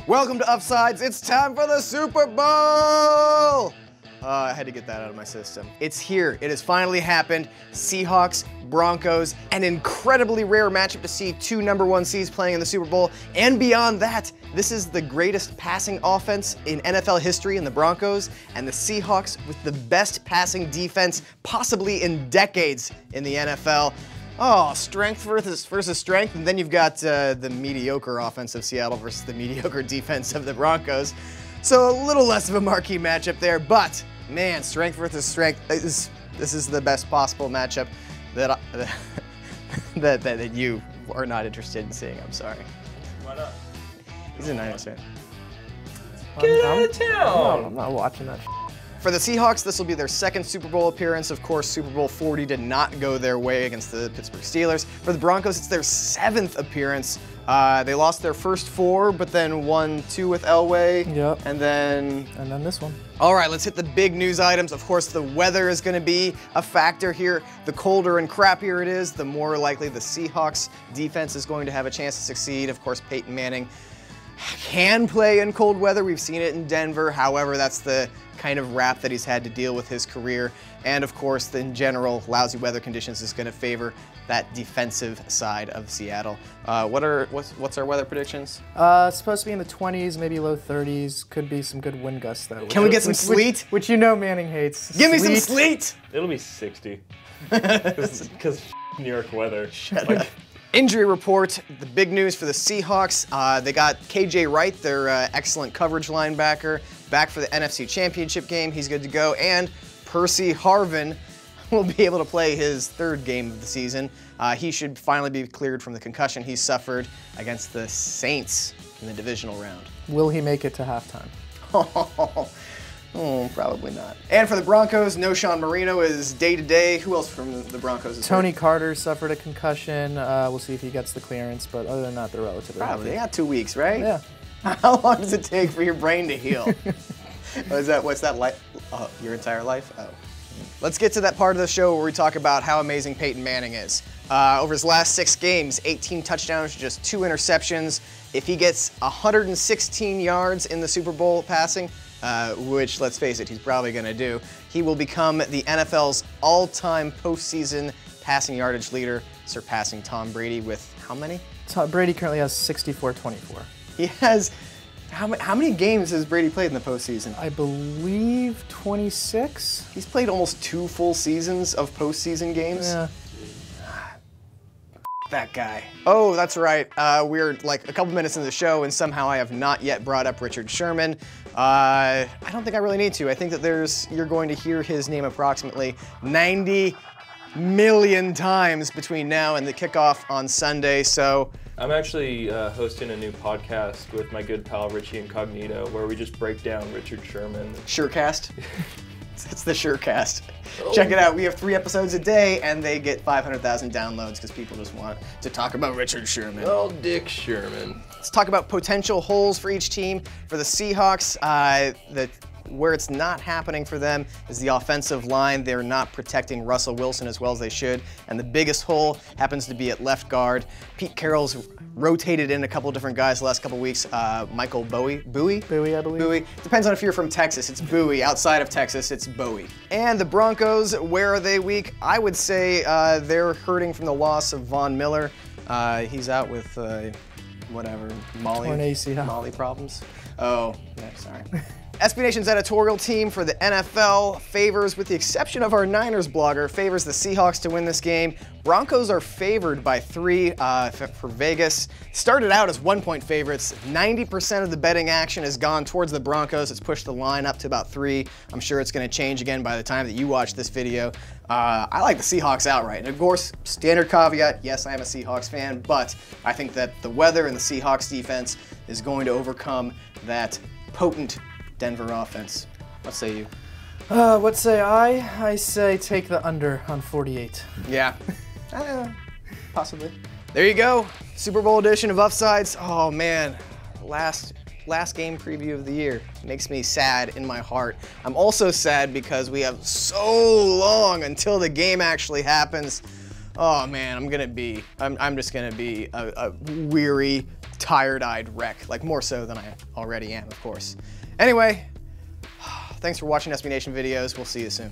Welcome to Uffsides. It's time for the Super Bowl! I had to get that out of my system. It's here. It has finally happened. Seahawks, Broncos, an incredibly rare matchup to see two #1 seeds playing in the Super Bowl. And beyond that, this is the greatest passing offense in NFL history in the Broncos, and the Seahawks with the best passing defense possibly in decades in the NFL. Oh, strength versus strength, and then you've got the mediocre offense of Seattle versus the mediocre defense of the Broncos. So a little less of a marquee matchup there, but man, strength versus strength, this is the best possible matchup that that you are not interested in seeing. I'm sorry. Why not? He's a Niners fan. Get out of town! I'm not watching that. For the Seahawks, this will be their second Super Bowl appearance. Of course, Super Bowl 40 did not go their way against the Pittsburgh Steelers. For the Broncos, it's their 7th appearance. They lost their first 4, but then won 2 with Elway. Yep. And then this one. All right, let's hit the big news items. Of course, the weather is going to be a factor here. The colder and crappier it is, the more likely the Seahawks defense is going to have a chance to succeed. Of course, Peyton Manning can play in cold weather. We've seen it in Denver. However, that's the kind of rap that he's had to deal with his career. And of course, in general, lousy weather conditions is going to favor that defensive side of Seattle. What's our weather predictions? It's supposed to be in the 20s, maybe low 30s. Could be some good wind gusts though. Can we get some sleet? Which you know Manning hates. Give me some sleet! It'll be 60. Because New York weather. Shut up. Injury report, the big news for the Seahawks. They got KJ Wright, their excellent coverage linebacker, back for the NFC Championship game. He's good to go. And Percy Harvin will be able to play his 3rd game of the season. He should finally be cleared from the concussion he suffered against the Saints in the divisional round. Will he make it to halftime? Oh, probably not. And for the Broncos, no Sean Marino is day-to-day. Who else from the Broncos is Tony hurt? Carter suffered a concussion. We'll see if he gets the clearance, but other than that, they're relatively Probably. They healthy. got 2 weeks, right? Yeah. How long does it take for your brain to heal? What's that like? Oh, your entire life? Oh. Let's get to that part of the show where we talk about how amazing Peyton Manning is. Over his last 6 games, 18 touchdowns, just 2 interceptions. If he gets 116 yards in the Super Bowl passing, which, let's face it, he's probably going to do, he will become the NFL's all-time postseason passing yardage leader, surpassing Tom Brady with how many? Brady currently has 64-24. He has, how many games has Brady played in the postseason? I believe 26? He's played almost 2 full seasons of postseason games. Yeah. That guy. Oh, that's right. We're like a couple minutes into the show, and somehow I have not yet brought up Richard Sherman. I don't think I really need to. I think that you're going to hear his name approximately 90 million times between now and the kickoff on Sunday. So I'm actually hosting a new podcast with my good pal Richie Incognito, where we just break down Richard Sherman. Surecast. It's the Surecast. Check it out. We have 3 episodes a day, and they get 500,000 downloads because people just want to talk about Richard Sherman. Oh, Dick Sherman. Let's talk about potential holes for each team. For the Seahawks, where it's not happening for them is the offensive line. They're not protecting Russell Wilson as well as they should. And the biggest hole happens to be at left guard. Pete Carroll's rotated in a couple different guys the last couple weeks. Michael Bowie, I believe. Bowie. Depends on if you're from Texas, it's Bowie. Outside of Texas, it's Bowie. And the Broncos, where are they weak? I would say they're hurting from the loss of Von Miller. He's out with whatever, Molly problems. Oh, yeah, sorry. SB Nation's editorial team for the NFL favors, with the exception of our Niners blogger, favors the Seahawks to win this game. Broncos are favored by 3 for Vegas. Started out as 1-point favorites. 90% of the betting action has gone towards the Broncos. It's pushed the line up to about 3. I'm sure it's going to change again by the time that you watch this video. I like the Seahawks outright. And of course, standard caveat, yes, I am a Seahawks fan, but I think that the weather and the Seahawks defense is going to overcome that potent Denver offense. What say you? What say I? I say take the under on 48. Yeah, possibly. There you go, Super Bowl edition of Uffsides. Oh man, last game preview of the year. Makes me sad in my heart. I'm also sad because we have so long until the game actually happens. oh man, I'm just gonna be a weary, tired-eyed wreck, like more so than I already am, of course. Anyway, thanks for watching SB Nation videos. We'll see you soon.